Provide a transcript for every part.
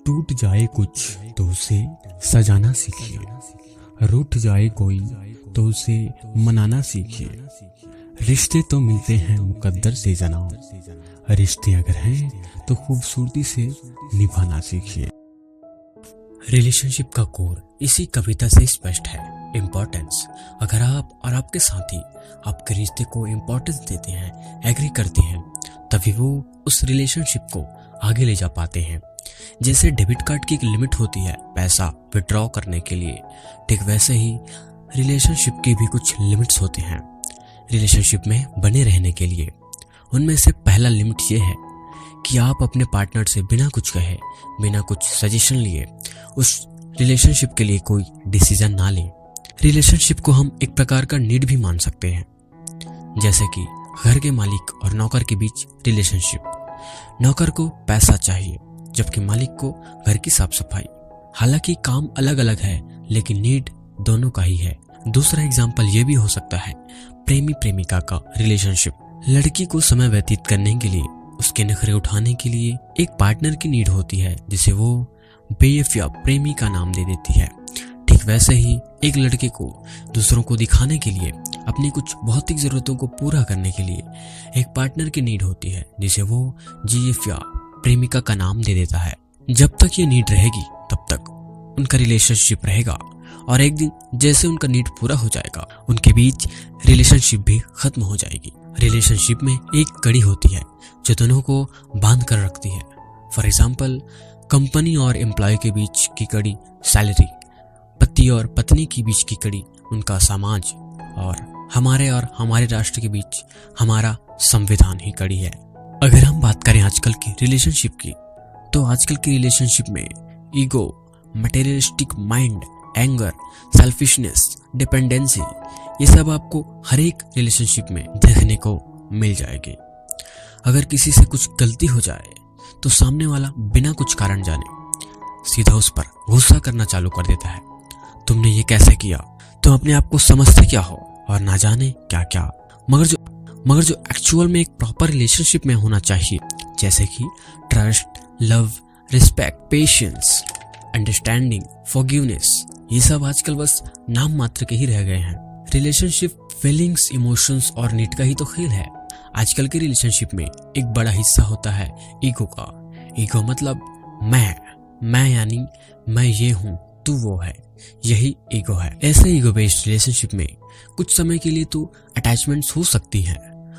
टूट जाए कुछ तो उसे सजाना सीखिए, रूठ जाए कोई तो उसे मनाना सीखिए। रिश्ते तो मिलते हैं मुकद्दर से जनाब, रिश्ते अगर हैं तो खूबसूरती से निभाना सीखिए। रिलेशनशिप का कोर इसी कविता से स्पष्ट है, इम्पोर्टेंस। अगर आप और आपके साथी आपके रिश्ते को इम्पोर्टेंस देते हैं, एग्री करते हैं, तभी वो उस रिलेशनशिप को आगे ले जा पाते हैं। जैसे डेबिट कार्ड की एक लिमिट होती है पैसा विड्रॉ करने के लिए, ठीक वैसे ही रिलेशनशिप की भी कुछ लिमिट्स होते हैं रिलेशनशिप में बने रहने के लिए। उनमें से पहला लिमिट ये है कि आप अपने पार्टनर से बिना कुछ कहे, बिना कुछ सजेशन लिए उस रिलेशनशिप के लिए कोई डिसीजन ना लें। रिलेशनशिप को हम एक प्रकार का नीड भी मान सकते हैं, जैसे कि घर के मालिक और नौकर के बीच रिलेशनशिप। नौकर को पैसा चाहिए जबकि मालिक को घर की साफ सफाई। हालांकि काम अलग अलग है लेकिन नीड दोनों का ही है। दूसरा एग्जाम्पल ये भी हो सकता है प्रेमी प्रेमिका का रिलेशनशिप। लड़की को समय व्यतीत करने के लिए, उसके नखरे उठाने के लिए एक पार्टनर की नीड होती है जिसे वो बेफ या प्रेमी का नाम दे देती है। ठीक वैसे ही एक लड़के को दूसरों को दिखाने के लिए, अपनी कुछ भौतिक जरूरतों को पूरा करने के लिए एक पार्टनर की नीड होती है जिसे वो जीएफ या प्रेमिका का नाम दे देता है। जब तक ये नीड रहेगी तब तक उनका रिलेशनशिप रहेगा, और एक दिन जैसे उनका नीड पूरा हो जाएगा उनके बीच रिलेशनशिप भी खत्म हो जाएगी। रिलेशनशिप में एक कड़ी होती है जो दोनों को बांध कर रखती है। फॉर एग्जाम्पल, कंपनी और एम्प्लॉय के बीच की कड़ी सैलरी, पति और पत्नी के बीच की कड़ी उनका समाज, और हमारे राष्ट्र के बीच हमारा संविधान ही कड़ी है। अगर हम बात करें आजकल की रिलेशनशिप की, तो आजकल की रिलेशनशिप में ego, materialistic mind, anger, selfishness, dependency, ये सब आपको हर एक रिलेशनशिप में देखने को मिल जाएगी। अगर किसी से कुछ गलती हो जाए तो सामने वाला बिना कुछ कारण जाने सीधा उस पर गुस्सा करना चालू कर देता है। तुमने ये कैसे किया, तुम अपने आप को समझते क्या हो, और ना जाने क्या क्या। मगर जो एक्चुअल में एक प्रॉपर रिलेशनशिप में होना चाहिए, जैसे कि trust, love, respect, patience, understanding, forgiveness, ये सब आजकल बस नाम मात्र के ही रह गए हैं। रिलेशनशिप फीलिंग्स, इमोशंस और नीड का ही तो खेल है। आजकल के रिलेशनशिप में एक बड़ा हिस्सा होता है ईगो का। ईगो मतलब मैं यानी मैं ये हूँ, तू वो है, यही ईगो है। ऐसे ईगो बेस्ड रिलेशनशिप में कुछ समय के लिए तो अटैचमेंट्स हो सकती हैं,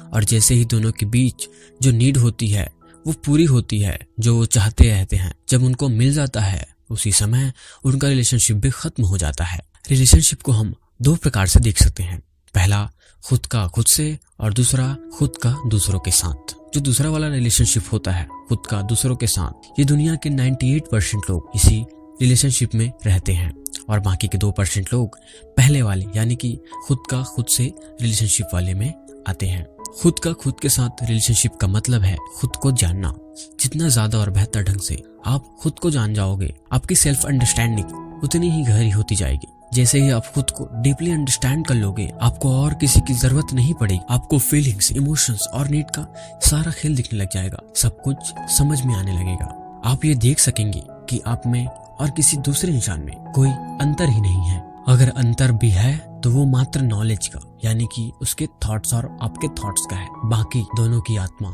और जैसे ही दोनों के बीच जो नीड होती है वो पूरी होती है, जो वो चाहते रहते हैं, जब उनको मिल जाता है उसी समय उनका रिलेशनशिप भी खत्म हो जाता है। रिलेशनशिप को हम दो प्रकार से देख सकते हैं। पहला खुद का खुद से, और दूसरा खुद का दूसरों के साथ। जो दूसरा वाला रिलेशनशिप होता है खुद का दूसरों के साथ, ये दुनिया के 98% लोग इसी रिलेशनशिप में रहते हैं, और बाकी के 2% लोग पहले वाले यानी कि खुद का खुद से रिलेशनशिप वाले में आते हैं। खुद का खुद के साथ रिलेशनशिप का मतलब है खुद को जानना। जितना ज्यादा और बेहतर ढंग से आप खुद को जान जाओगे, आपकी सेल्फ अंडरस्टैंडिंग उतनी ही गहरी होती जाएगी। जैसे ही आप खुद को डीपली अंडरस्टैंड कर लोगे, आपको और किसी की जरूरत नहीं पड़ेगी। आपको फीलिंग्स, इमोशंस और नीड का सारा खेल दिखने लग जाएगा, सब कुछ समझ में आने लगेगा। आप ये देख सकेंगे कि आप में और किसी दूसरे इंसान में कोई अंतर ही नहीं है। अगर अंतर भी है तो वो मात्र नॉलेज का, यानी कि उसके थॉट्स और आपके थॉट्स का है। बाकी दोनों की आत्मा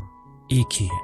एक ही है।